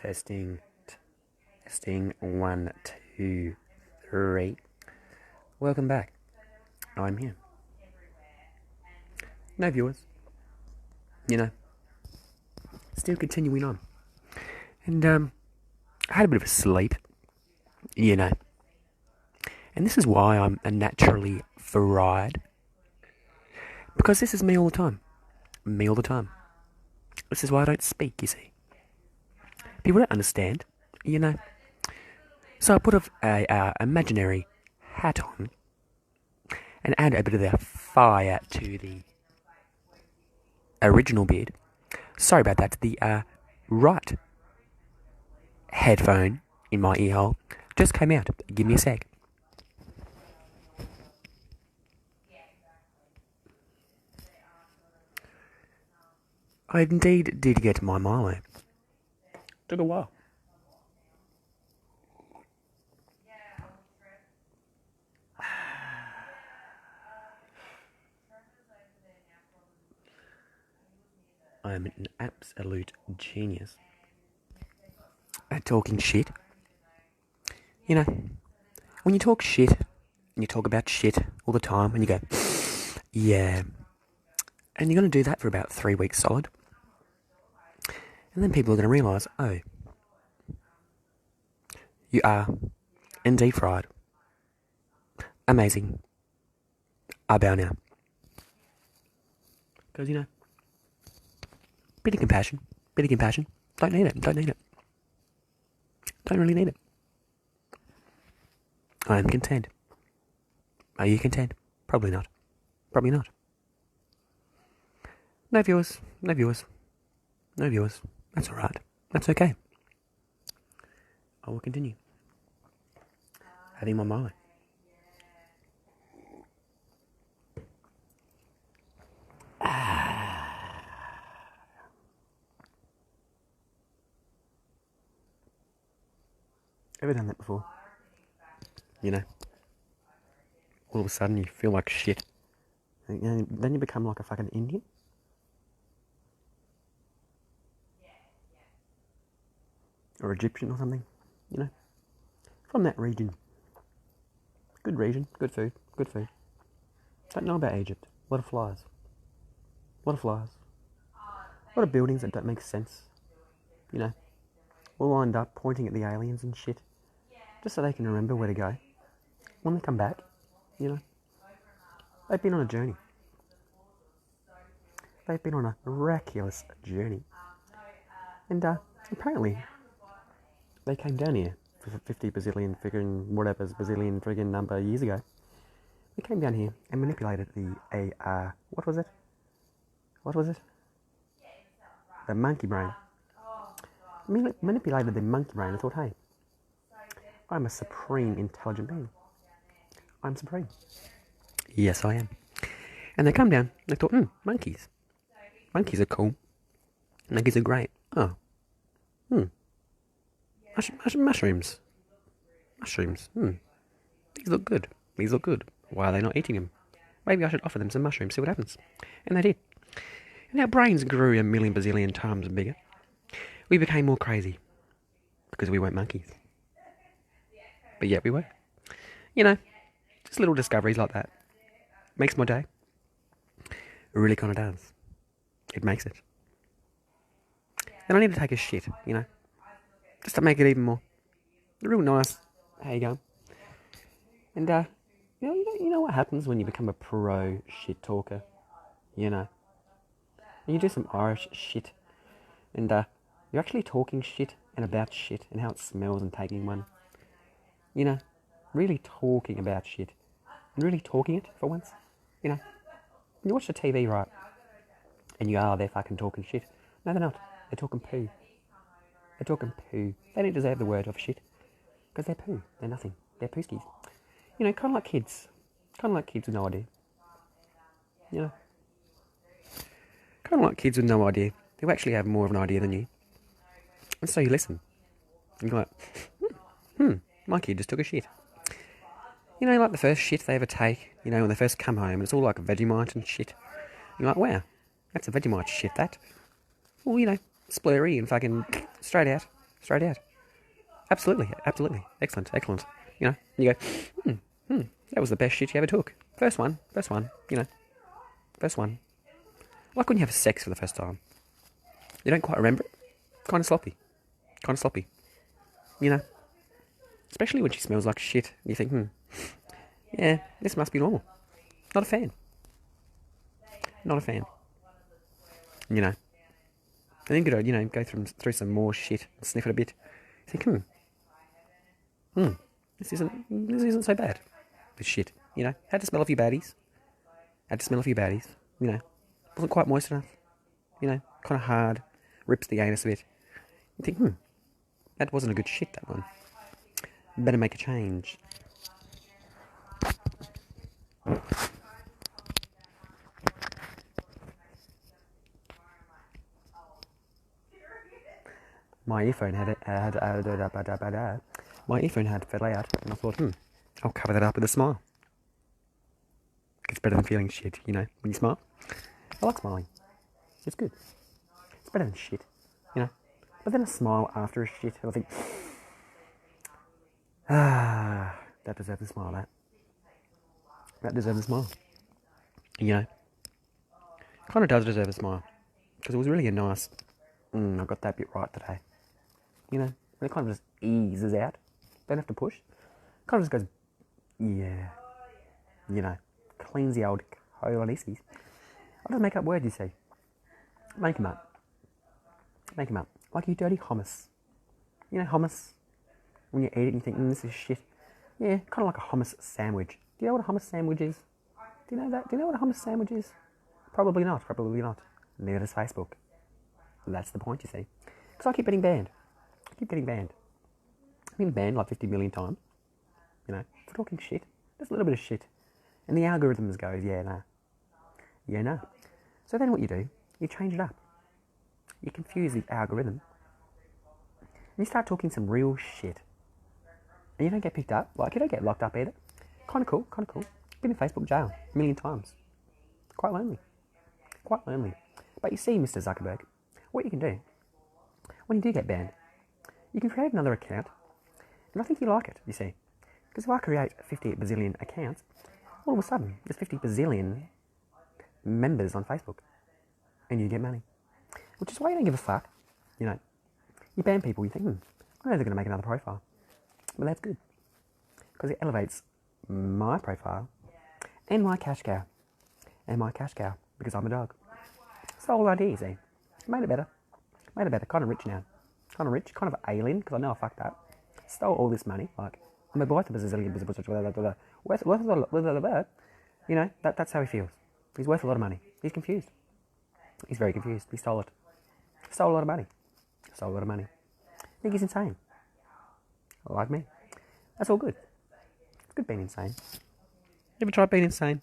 Testing, testing, 1, 2, 3. Welcome back. I'm here. No viewers. Still continuing on. And, I had a bit of a sleep, And this is why I'm a naturally fried. Because this is me all the time. Me all the time. This is why I don't speak, you see. People don't understand, So I put a imaginary hat on and add a bit of the fire to the original beard. Sorry about that. The right headphone in my ear hole just came out. Give me a sec. I indeed did get my Milo. Took a while. I am an absolute genius at talking shit. When you talk shit, and you talk about shit all the time, and you go, yeah, and you're going to do that for about 3 weeks solid, and then people are going to realise, oh, you are indeed fried. Amazing. I bow now. Because, bit of compassion. Don't need it. Don't really need it. I am content. Are you content? Probably not. No viewers. That's alright. That's okay. I will continue having my Milo. Ever done that before? All of a sudden you feel like shit. And then you become like a fucking Indian. Or Egyptian or something, From that region. Good region, good food. Don't know about Egypt. A lot of flies. A lot of buildings that don't make sense. All lined up, pointing at the aliens and shit. Just so they can remember where to go. When they come back, they've been on a journey. They've been on a miraculous journey. And apparently, they came down here for 50 bazillion friggin' whatever's bazillion friggin' number years ago. They came down here and manipulated the what was it? The monkey brain. Manipulated the monkey brain and thought, hey, I'm a supreme intelligent being. I'm supreme. Yes, I am. And they come down, they thought, monkeys. Monkeys are cool. Monkeys are great. Oh. Mushrooms. These look good. Why are they not eating them? Maybe I should offer them some mushrooms, see what happens. And they did. And our brains grew a million bazillion times bigger. We became more crazy. Because we weren't monkeys. But yet we were. Just little discoveries like that. Makes my day. It really kind of does. It makes it. And I need to take a shit, Just to make it even more real nice. How you going? And, you know what happens when you become a pro shit talker? And you do some Irish shit. And, you're actually talking shit and about shit and how it smells and taking one. Really talking about shit. And really talking it for once. You watch the TV, right? And you are, they're fucking talking shit. No, they're not. They're talking poo. They don't deserve the word of shit. Because they're poo. They're nothing. They're pooskies. Kind of like kids. Kind of like kids with no idea. Kind of like kids with no idea. Who actually have more of an idea than you. And so you listen. And you're like, my kid just took a shit. Like the first shit they ever take, when they first come home, and it's all like Vegemite and shit. You're like, wow, that's a Vegemite shit, that. Well, splurry and fucking straight out Straight out. Absolutely. Excellent. You know, you go, that was the best shit you ever took. First one, you know, first one. Why couldn't you have sex for the first time? You don't quite remember it? Kind of sloppy. You know? Especially when she smells like shit. You think, yeah, this must be normal. Not a fan. You know? And then go through some more shit and sniff it a bit. You think, this isn't so bad. This shit, you know? Had to smell a few baddies. You know? Wasn't quite moist enough. You know? Kind of hard. Rips the anus a bit. You think, that wasn't a good shit, that one. Better make a change. My earphone had fell out, and I thought, I'll cover that up with a smile. It's better than feeling shit, you know, when you smile. I like smiling. It's good. It's better than shit, you know. But then I smile after a shit, and I think, that deserves a smile, that deserves a smile. You know, kind of does deserve a smile, because it was really a nice, I got that bit right today. You know, when it kind of just eases out, don't have to push, kind of just goes, yeah, you know, cleans the old coalices. I just make up words, you see. Make them up. Like you dirty hummus. You know hummus? When you eat it and you think, this is shit. Yeah, kind of like a hummus sandwich. Do you know what a hummus sandwich is? Do you know that? Do you know what a hummus sandwich is? Probably not. Neither does Facebook. That's the point, you see. Because I keep getting banned. I've been banned like 50 million times. You know, for talking shit. Just a little bit of shit. And the algorithms goes, yeah, nah. So then what you do, you change it up. You confuse the algorithm. And you start talking some real shit. And you don't get picked up. Like, you don't get locked up either. Kind of cool. Been in Facebook jail a million times. Quite lonely. But you see, Mr. Zuckerberg, what you can do, when you do get banned, you can create another account. And I think you like it, you see. Because if I create 50 bazillion accounts, all of a sudden, there's 50 bazillion members on Facebook. And you get money. Which is why you don't give a fuck. You know, you ban people, you think, I know they're going to make another profile. But that's good. Because it elevates my profile and my cash cow. Because I'm a dog. It's the whole idea, you see. Made it better. Kind of rich now. Kind of alien, because I know I fucked up. Stole all this money. Like, I'm a worth a bazillion, you know, that's how he feels. He's worth a lot of money. He's confused. He's very confused. He stole it. Stole a lot of money. I think he's insane. Like me. That's all good. It's good being insane. You ever tried being insane?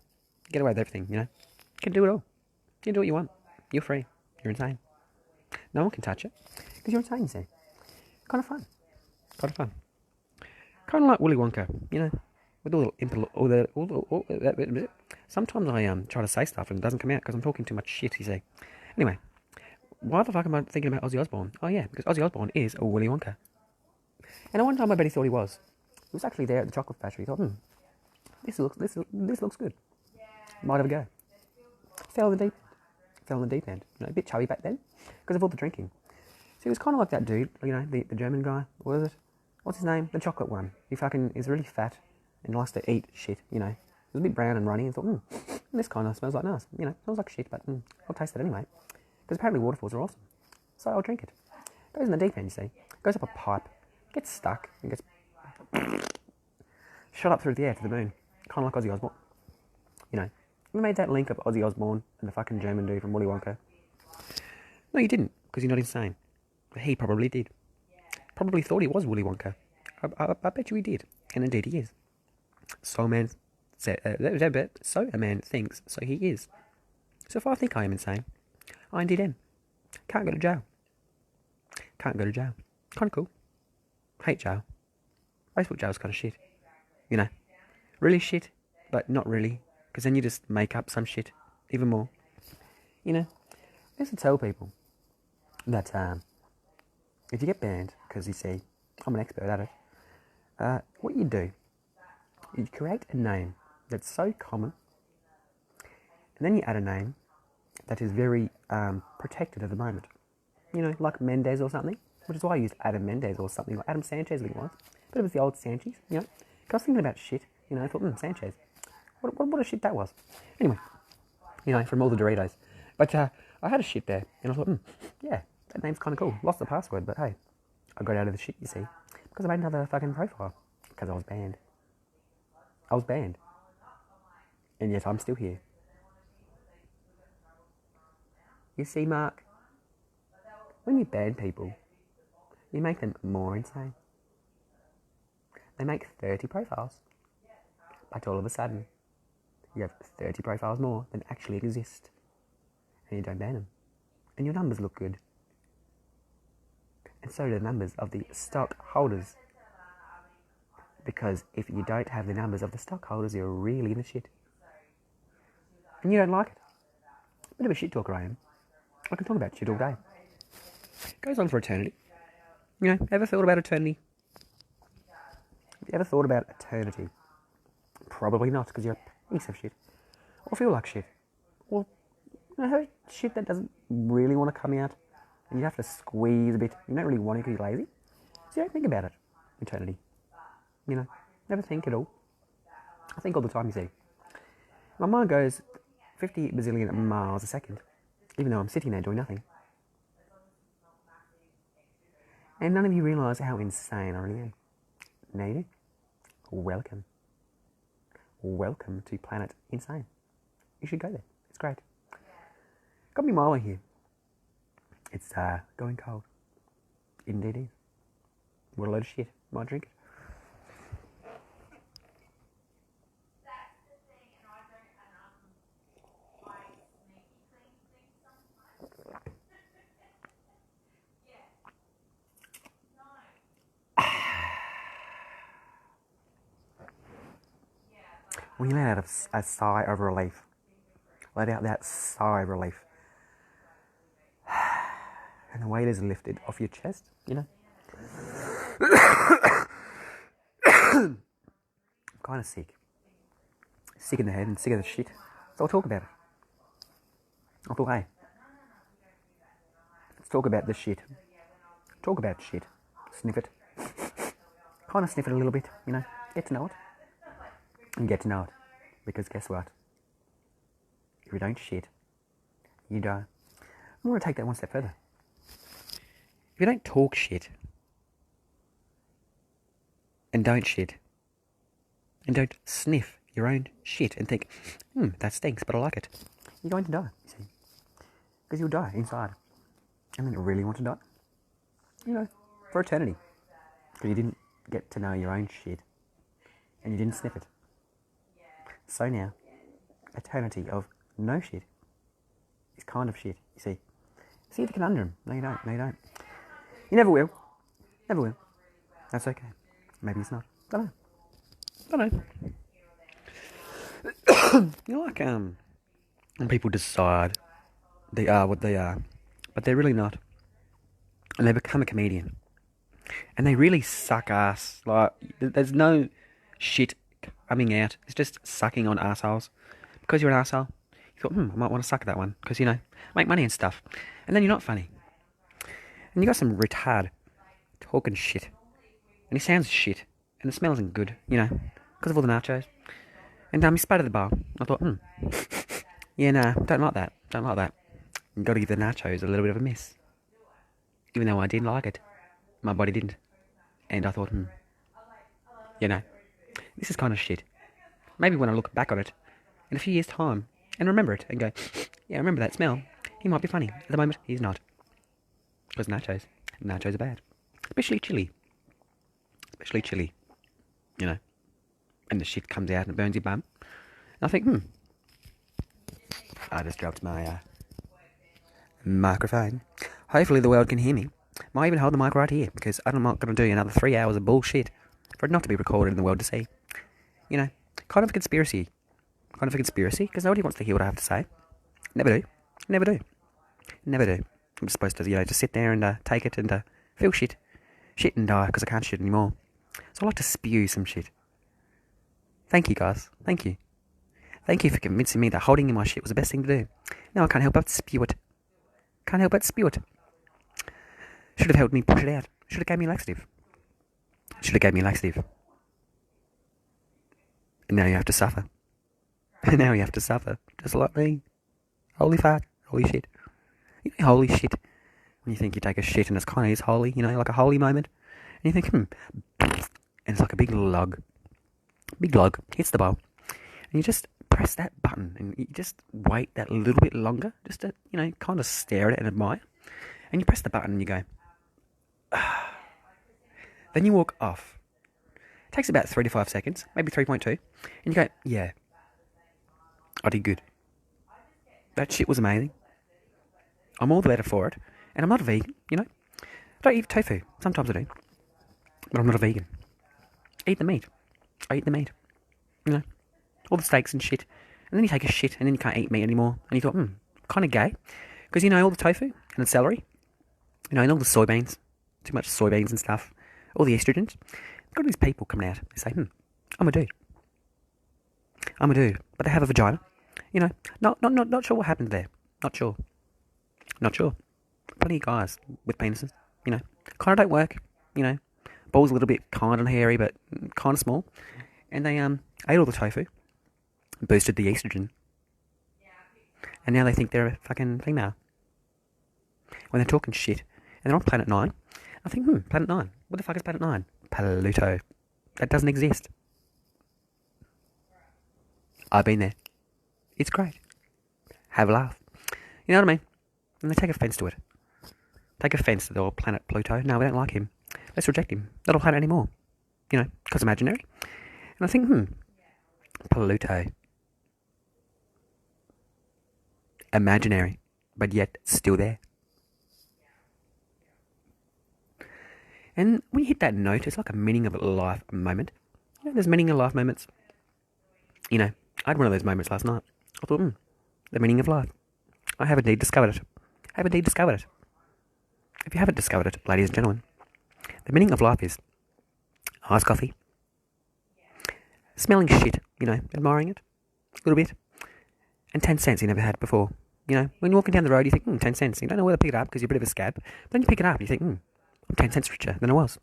Get away with everything, you know? You can do it all. You can do what you want. You're free. You're insane. No one can touch it. Because you're insane, you see. Kind of fun. Kind of like Willy Wonka, you know? With all the sometimes I try to say stuff and it doesn't come out because I'm talking too much shit, you see. Anyway, why the fuck am I thinking about Ozzy Osbourne? Oh yeah, because Ozzy Osbourne is a Willy Wonka. And at one time I bet he thought he was. He was actually there at the chocolate factory. He thought, this looks good. Might have a go. Fell in the deep end. You know, a bit chubby back then because of all the drinking. So he was kind of like that dude, you know, the German guy. What was it? What's his name? The chocolate one. He fucking is really fat and likes to eat shit, you know. He was a bit brown and runny and thought, this kind of smells like nice. You know, smells like shit, but I'll taste it anyway. Because apparently waterfalls are awesome. So I'll drink it. Goes in the deep end, you see. Goes up a pipe, gets stuck, and gets shot up through the air to the moon. Kind of like Ozzy Osbourne. You know, you made that link of Ozzy Osbourne and the fucking German dude from Willy Wonka. No, you didn't, because you're not insane. But he probably did. Probably thought he was Willy Wonka. I bet you he did. And indeed he is. So a man thinks, so he is. So if I think I am insane, I indeed am. Can't go to jail. Kind of cool. Hate jail. Facebook jail's kind of shit. You know. Really shit, but not really. Because then you just make up some shit. Even more. You know. I used to tell people that if you get banned, because you see, I'm an expert at it. What you do, you create a name that's so common, and then you add a name that is very protected at the moment. Like Mendez or something, which is why I used Adam Mendez or something like Adam Sanchez, I think it was. But it was the old Sanchez, Because I was thinking about shit, I thought, Sanchez. What a shit that was. Anyway, from all the Doritos. But I had a shit there, and I thought, yeah, that name's kind of cool. Lost the password, but hey, I got out of the shit, you see, because I made another fucking profile. Because I was banned. And yet I'm still here. You see, Mark, when you ban people, you make them more insane. They make 30 profiles. But all of a sudden, you have 30 profiles more than actually exist. And you don't ban them. And your numbers look good. And so do the numbers of the stockholders. Because if you don't have the numbers of the stockholders, you're really in the shit. And you don't like it. Bit of a shit talker I am. I can talk about shit all day. It goes on for eternity. Ever thought about eternity? Have you ever thought about eternity? Probably not, because you're a piece of shit. Or feel like shit. Or have shit that doesn't really want to come out. And you have to squeeze a bit. You don't really want it because you're lazy. So you don't think about it. Eternity. Never think at all. I think all the time, you see. My mind goes 50 bazillion miles a second. Even though I'm sitting there doing nothing. And none of you realise how insane I really am. Now you do. Welcome. Welcome to Planet Insane. You should go there. It's great. Got me Milo here. It's going cold. Indeed is. What a load of shit. Might drink it. When you let out a sigh of relief, let out that sigh of relief, and the weight is lifted off your chest, I'm kind of sick. Sick in the head and sick of the shit. So I'll talk about it. I thought, hey, let's talk about the shit. Talk about shit. Sniff it. Kind of sniff it a little bit, Get to know it. And get to know it. Because guess what? If you don't shit, you die. I'm going to take that one step further. If you don't talk shit, and don't shit, and don't sniff your own shit and think, that stinks, but I like it, you're going to die, you see. Because you'll die inside. And then you really want to die. For eternity. Because you didn't get to know your own shit. And you didn't sniff it. So now, eternity of no shit is kind of shit, you see. See the conundrum? No, you don't. You never will. Never will. That's okay. Maybe it's not. Don't know. Like, when people decide they are what they are, but they're really not. And they become a comedian. And they really suck ass. Like, there's no shit coming out. It's just sucking on assholes. Because you're an asshole, you thought, I might want to suck at that one. Because, make money and stuff. And then you're not funny. And you got some retard talking shit. And he sounds shit. And it smells isn't good, because of all the nachos. And he spat at the bar. I thought, yeah, nah, don't like that. You've got to give the nachos a little bit of a miss. Even though I didn't like it. My body didn't. And I thought, this is kind of shit. Maybe when I look back on it in a few years' time and remember it and go, yeah, I remember that smell. He might be funny. At the moment, he's not. Because nachos are bad. Especially chili. And the shit comes out and it burns your bum. And I think, I just dropped my microphone. Hopefully the world can hear me. Might even hold the mic right here, because I'm not going to do another 3 hours of bullshit for it not to be recorded in the world to see. Kind of a conspiracy. Because nobody wants to hear what I have to say. Never do. I'm just supposed to, just sit there and take it and feel shit. shit and die because I can't shit anymore. So I like to spew some shit. Thank you, guys. Thank you. Thank you for convincing me that holding in my shit was the best thing to do. Now I can't help but spew it. Can't help but spew it. Should have helped me push it out. Should have gave me laxative. Should have gave me laxative. And now you have to suffer. And now you have to suffer. Just like me. Holy fuck. Holy shit. You know, holy shit. When you think you take a shit and it's kind of is holy, you know, like a holy moment. And you think, and it's like a big log. Big log hits the bowl. And you just press that button and you just wait that little bit longer just to, you know, kind of stare at it and admire. And you press the button and you go, ah. Then you walk off. It takes about 3 to 5 seconds, maybe 3.2. And you go, yeah, I did good. That shit was amazing. I'm all the better for it. And I'm not a vegan, you know. I don't eat tofu. Sometimes I do. But I'm not a vegan. I eat the meat. I eat the meat. You know. All the steaks and shit. And then you take a shit and then you can't eat meat anymore. And you thought, kind of gay. Because, you know, all the tofu and the celery. You know, and all the soybeans. Too much soybeans and stuff. All the estrogens. Got these people coming out. They say, I'm a dude. I'm a dude. But they have a vagina. You know, not sure what happened there. Not sure. Not sure. Plenty of guys with penises, you know. Kind of don't work, you know. Balls a little bit kind of hairy, but kind of small. And they ate all the tofu. Boosted the estrogen. And now they think they're a fucking female. When they're talking shit. And they're on Planet 9. I think, Planet 9. What the fuck is Planet 9? Pluto. That doesn't exist. I've been there. It's great. Have a laugh. You know what I mean? And they take offence to it. Take offence to the old planet Pluto. No, we don't like him. Let's reject him. Not a planet anymore. You know, because imaginary. And I think, Pluto. Imaginary. But yet, still there. And when you hit that note, it's like a meaning of life moment. You know, there's meaning of life moments. You know, I had one of those moments last night. I thought, the meaning of life. I have indeed discovered it. If you haven't discovered it, ladies and gentlemen, the meaning of life is iced coffee, smelling shit, you know, admiring it a little bit, and 10 cents you never had before. You know, when you're walking down the road, you think, 10 cents. You don't know where to pick it up because you're a bit of a scab. But then you pick it up and you think, I'm 10 cents richer than I was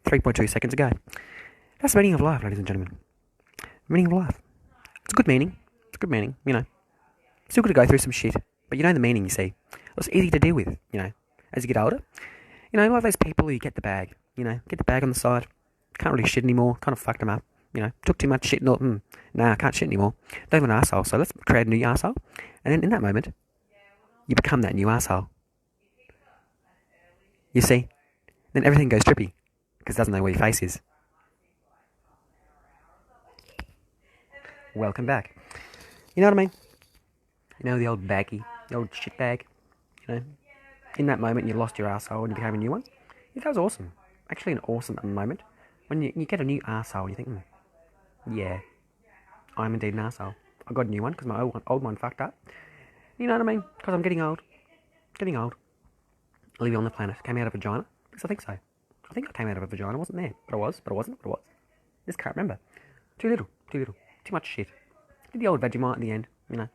3.2 seconds ago. That's the meaning of life, ladies and gentlemen. The meaning of life. It's a good meaning. You know. Still got to go through some shit. But you know the meaning, you see. It's easy to deal with, you know, as you get older. You know, like those people who get the bag, you know, get the bag on the side. Can't really shit anymore. Kind of fucked them up. You know, took too much shit and thought, nah, I can't shit anymore. Don't have an arsehole, so let's create a new arsehole. And then in that moment, you become that new arsehole. You see? Then everything goes trippy. Because it doesn't know where your face is. Welcome back. You know what I mean? You know, the old baggie, the old shit bag. You know, in that moment you lost your arsehole and you became a new one. Yeah, that was awesome. Actually an awesome moment. When you get a new arsehole and you think, yeah, I'm indeed an arsehole. I got a new one because my old one fucked up. You know what I mean? Because I'm getting old. Living on the planet. Came out of a vagina? Because I think so. I think I came out of a vagina. I wasn't there. But I wasn't. Just can't remember. Too little. Too much shit. Did the old Vegemite in the end, you know.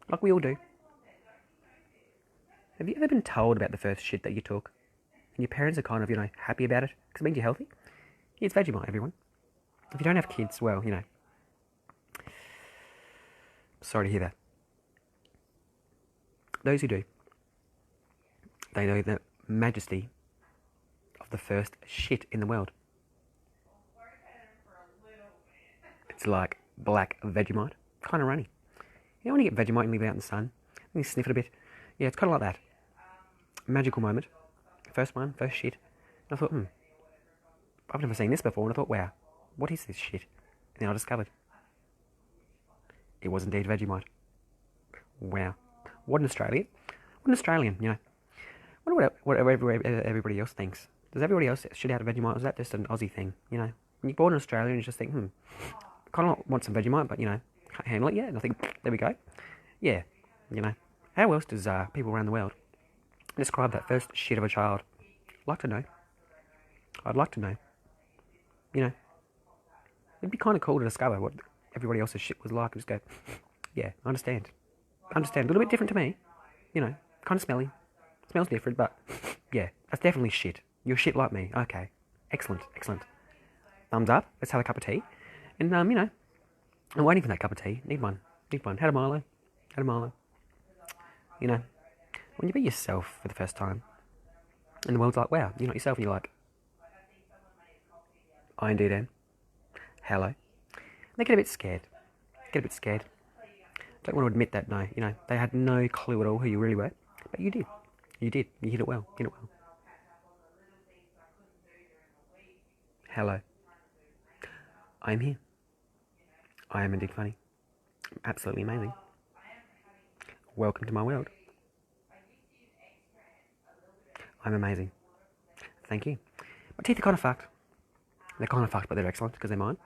Like we all do. Have you ever been told about the first shit that you took? And your parents are kind of, you know, happy about it? Because it means you're healthy? Yeah, it's Vegemite, everyone. If you don't have kids, well, you know. Sorry to hear that. Those who do, they know the majesty of the first shit in the world. It's like black Vegemite. Kind of runny. You know when you get Vegemite and leave it out in the sun? And you sniff it a bit? Yeah, it's kind of like that. Magical moment. First shit. And I thought, I've never seen this before. And I thought, wow, what is this shit? And then I discovered it was indeed Vegemite. Wow. What an Australian. What an Australian, you know. I wonder what everybody else thinks. Does everybody else shit out of Vegemite? Or is that just an Aussie thing, you know? When you're born in Australia and you just think, kind of want some Vegemite, but, you know, can't handle it yet. And I think, there we go. Yeah, you know. How else does people around the world describe that first shit of a child? Like to know. I'd like to know. You know, it'd be kind of cool to discover what everybody else's shit was like and just go, yeah, I understand. A little bit different to me. You know, kind of smelly. Smells different, but yeah, that's definitely shit. You're shit like me. Okay. Excellent. Thumbs up. Let's have a cup of tea. And, you know, I'm waiting for that cup of tea. Need one. Had a Milo. You know, when you be yourself for the first time, and the world's like, wow, you're not yourself, and you're like, I indeed am. Hello. They get a bit scared. Don't want to admit that, no. You know, they had no clue at all who you really were. But you did. You hit it well. Hello. I am here. I am indeed funny. Absolutely amazing. Welcome to my world. I'm amazing. Thank you. My teeth are kind of fucked. They're kind of fucked, but they're excellent because they're mine.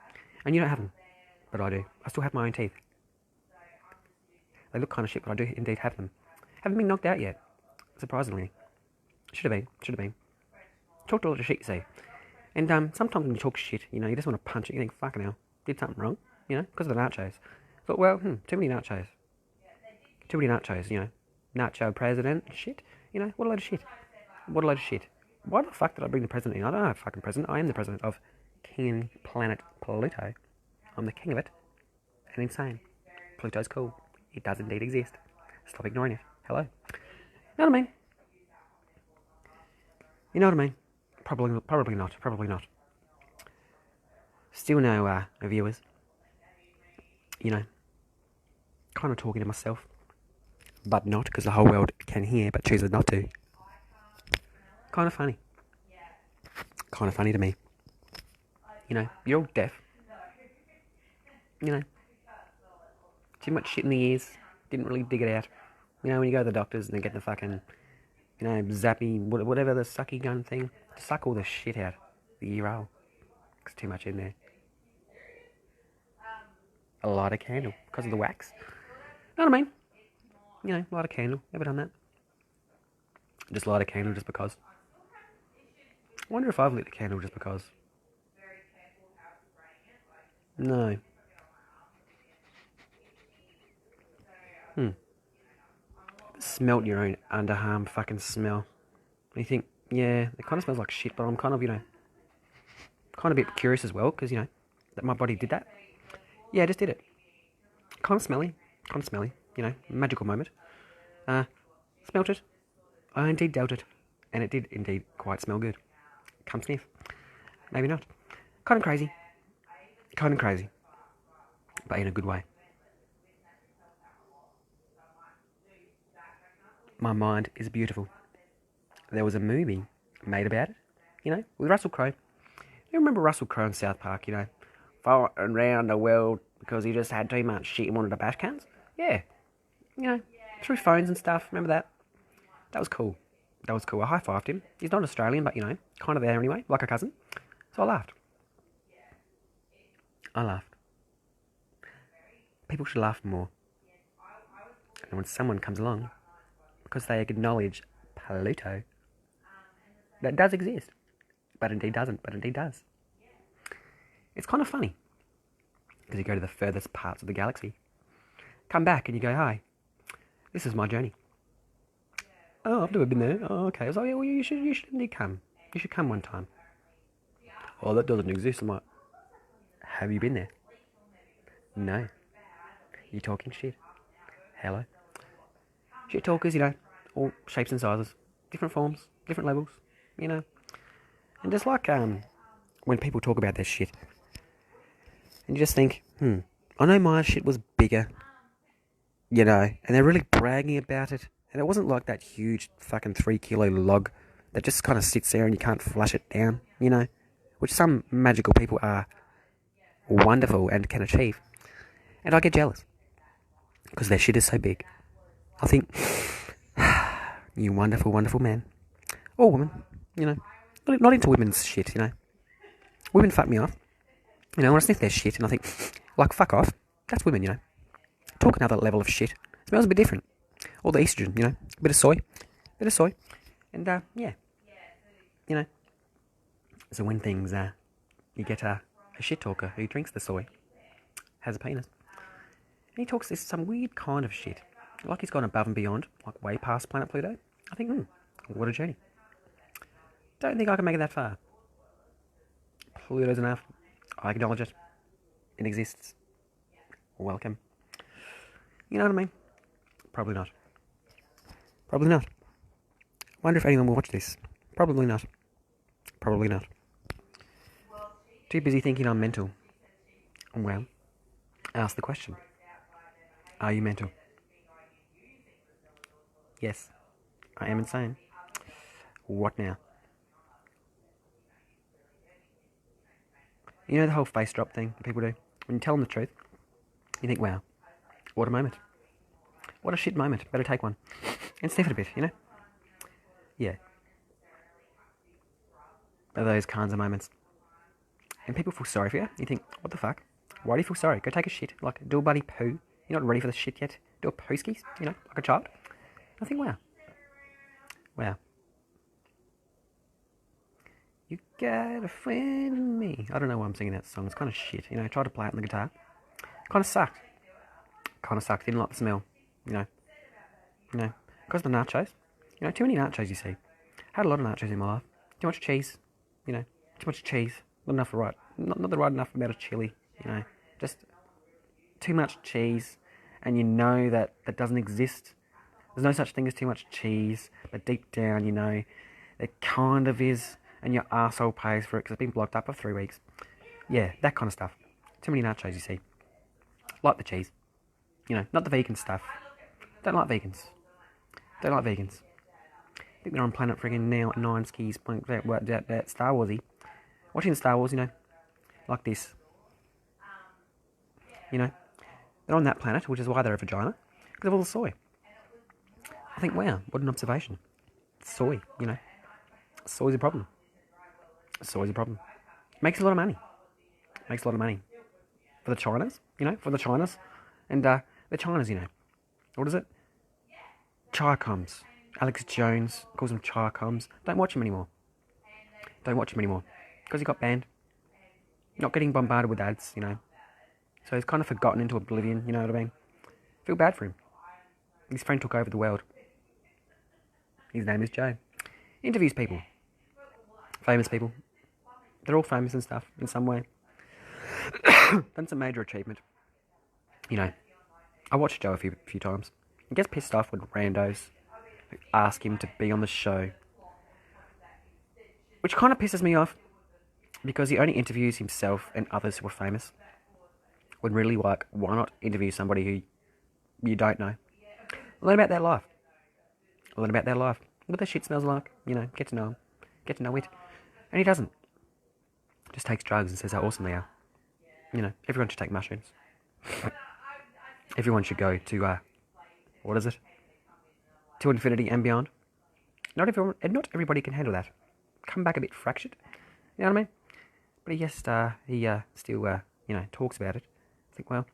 And you don't have them. But I do. I still have my own teeth. They look kind of shit, but I do indeed have them. Haven't been knocked out yet. Surprisingly. Should have been. Talked a lot of shit, you see. And sometimes when you talk shit, you know, you just want to punch it. You think, fucking hell, did something wrong, you know, because of the nachos. Thought, well, too many nachos, you know. Nacho president, shit. You know, what a load of shit. Why the fuck did I bring the president in? I don't have a fucking president. I am the president of King Planet Pluto. I'm the king of it. And insane. Pluto's cool. It does indeed exist. Stop ignoring it. Hello. You know what I mean? Probably not. Still no viewers. You know, kind of talking to myself. But not, because the whole world can hear, but chooses not to. Kind of funny. Kind of funny to me. You know, you're all deaf. You know, too much shit in the ears. Didn't really dig it out. You know, when you go to the doctors and they get the fucking, you know, zappy, whatever the sucky gun thing, to suck all the shit out the ear hole. There's too much in there. A lighter candle because of the wax. You know what I mean? You know, light a candle. Ever done that? Just light a candle just because. I wonder if I've lit a candle just because. No. Smelt your own underarm fucking smell. And you think, yeah, it kind of smells like shit, but I'm kind of, you know, kind of a bit curious as well, because, you know, that my body did that. Yeah, I just did it. Kind of smelly, you know, magical moment. Smelt it. I indeed dealt it. And it did indeed quite smell good. Come sniff. Maybe not. Kind of crazy. But in a good way. My mind is beautiful. There was a movie made about it, you know, with Russell Crowe. You remember Russell Crowe in South Park, you know, following around the world because he just had too much shit and wanted to bash cans? Yeah. You know, through phones and stuff. Remember that? That was cool. I high-fived him. He's not Australian, but, you know, kind of there anyway, like a cousin. So I laughed. People should laugh more. And when someone comes along, because they acknowledge Pluto, that does exist. But indeed doesn't, but indeed does. It's kind of funny. Because you go to the furthest parts of the galaxy. Come back and you go, hi, this is my journey. Oh, I've never been there. Oh, okay. I was like, yeah, well, you should indeed come. You should come one time. Oh, that doesn't exist. I'm like, have you been there? No. You talking shit? Hello? Shit talkers, you know, all shapes and sizes. Different forms, different levels, you know. And just like when people talk about their shit, and you just think, I know my shit was bigger, you know, and they're really bragging about it. And it wasn't like that huge fucking 3 kilo log that just kind of sits there and you can't flush it down, you know, which some magical people are wonderful and can achieve. And I get jealous because their shit is so big. I think, you wonderful, wonderful man. Or woman, you know. Not into women's shit, you know. Women fuck me off. You know, when I sniff their shit and I think, like, fuck off. That's women, you know. Talk another level of shit. Smells a bit different. All the estrogen, you know. A bit of soy. And, yeah. You know. So when things, you get a shit talker who drinks the soy, has a penis, and he talks this some weird kind of shit. Like he's gone above and beyond, like way past planet Pluto. I think, what a journey. Don't think I can make it that far. Pluto's enough. I acknowledge it. It exists. Welcome. You know what I mean? Probably not. Probably not. Wonder if anyone will watch this. Probably not. Probably not. Too busy thinking I'm mental. Well, ask the question. Are you mental? Yes, I am insane. What now? You know the whole face drop thing that people do? When you tell them the truth, you think, wow, what a moment. What a shit moment. Better take one. And sniff it a bit, you know? Yeah. Are those kinds of moments. And people feel sorry for you. You think, what the fuck? Why do you feel sorry? Go take a shit. Like, do a bloody poo. You're not ready for the shit yet. Do a pooskies, you know, like a child. I think, wow. Wow. You got a friend in me. I don't know why I'm singing that song. It's kind of shit. You know, I tried to play it on the guitar. Kind of sucked. Didn't like the smell. You know. Because of the nachos. You know, too many nachos, you see. Had a lot of nachos in my life. Too much cheese. You know, too much cheese. Not enough right. Not the right enough amount of chili. You know, just too much cheese. And you know that doesn't exist. There's no such thing as too much cheese. But deep down, you know, it kind of is. And your arsehole pays for it because it's been blocked up for 3 weeks. Yeah, that kind of stuff. Too many nachos, you see. Like the cheese. You know, not the vegan stuff. Don't like vegans. I think they're on planet friggin' now 9 skis. That Star Warsy. Watching Star Wars, you know, like this. You know, they're on that planet, which is why they're a vagina, because of all the soy. I think, wow, what an observation. Soy, you know. Soy's a problem. Makes a lot of money. For the Chinas, you know, And the Chinas, you know. What is it? Charcoms. Alex Jones calls them Charcoms. Don't watch him anymore. Because he got banned. Not getting bombarded with ads, you know. So he's kind of forgotten into oblivion, you know what I mean? Feel bad for him. His friend took over the world. His name is Joe. Interviews people. Famous people. They're all famous and stuff in some way. Done some major achievement. You know, I watched Joe a few times. He gets pissed off with randos who ask him to be on the show. Which kind of pisses me off because he only interviews himself and others who are famous. When really, like, why not interview somebody who you don't know? Learn about their life. What their shit smells like. You know, get to know them. Get to know it. And he doesn't. Just takes drugs and says how awesome they are. You know, everyone should take mushrooms. Everyone should go to, what is it? To infinity and beyond. Not everybody can handle that. Come back a bit fractured. You know what I mean? But he still, you know, talks about it. I think, well,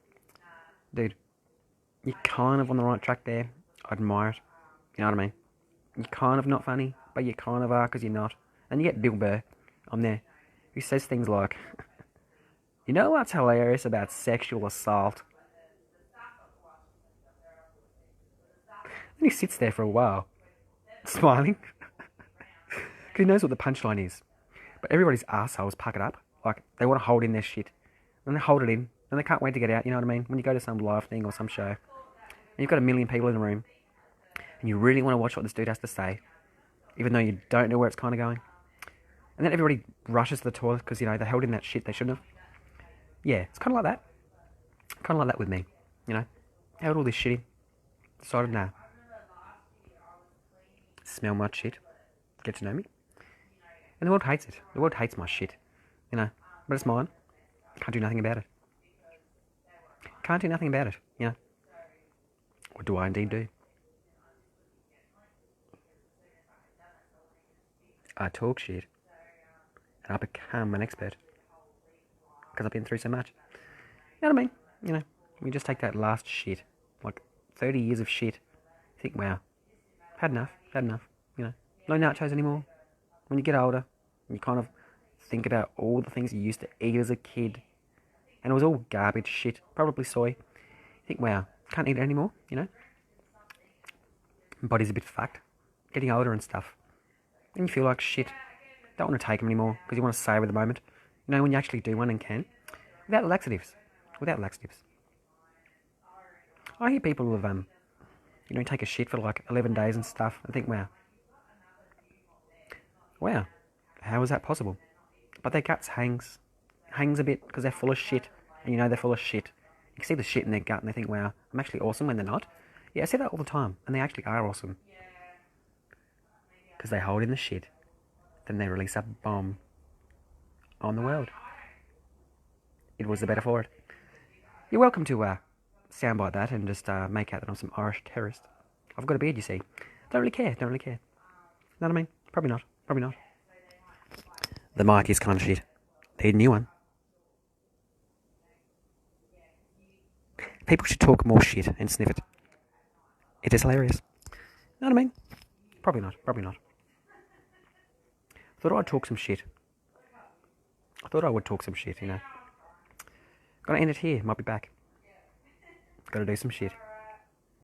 dude, you're kind of on the right track there. I admire it. You know what I mean? You're kind of not funny, but you kind of are because you're not. And you get Bill Burr on there who says things like, you know what's hilarious about sexual assault? And he sits there for a while, smiling, because he knows what the punchline is. But everybody's arseholes pack it up. Like, they want to hold in their shit. And they hold it in, and they can't wait to get out, you know what I mean? When you go to some live thing or some show, and you've got 1 million people in the room, and you really want to watch what this dude has to say, even though you don't know where it's kind of going. And then everybody rushes to the toilet because, you know, they held in that shit they shouldn't have. Yeah, it's kind of like that. Kind of like that with me, you know? Held all this shit in. Decided, nah. Smell my shit. Get to know me. And the world hates it. The world hates my shit, you know? But it's mine. Can't do nothing about it. You know? What do I indeed do? I talk shit. And I become an expert. Because I've been through so much. You know what I mean? You know, you just take that last shit. Like 30 years of shit. Think, wow. Had enough. You know. No nachos anymore. When you get older, you kind of think about all the things you used to eat as a kid. And it was all garbage shit, probably soy. You think, wow, can't eat it anymore, you know? Body's a bit fucked. Getting older and stuff. And you feel like shit. Don't want to take them anymore because you want to savour the moment. You know, when you actually do one and can. Without laxatives. Without laxatives. I hear people with, take a shit for like 11 days and stuff and think, wow, how is that possible? But their guts hangs a bit because they're full of shit. And you know they're full of shit. You can see the shit in their gut and they think, wow, I'm actually awesome when they're not. Yeah, I say that all the time. And they actually are awesome. Because they hold in the shit. Then they release a bomb on the world. It was the better for it. You're welcome to soundbite that and just make out that I'm some Irish terrorist. I've got a beard, you see. Don't really care. Know what I mean? Probably not. The mic is kind of shit. Need a new one. People should talk more shit and sniff it. It is hilarious. Know what I mean? Probably not. Thought I'd talk some shit. I thought I would talk some shit, you know. Gotta end it here. Might be back. Gotta do some shit.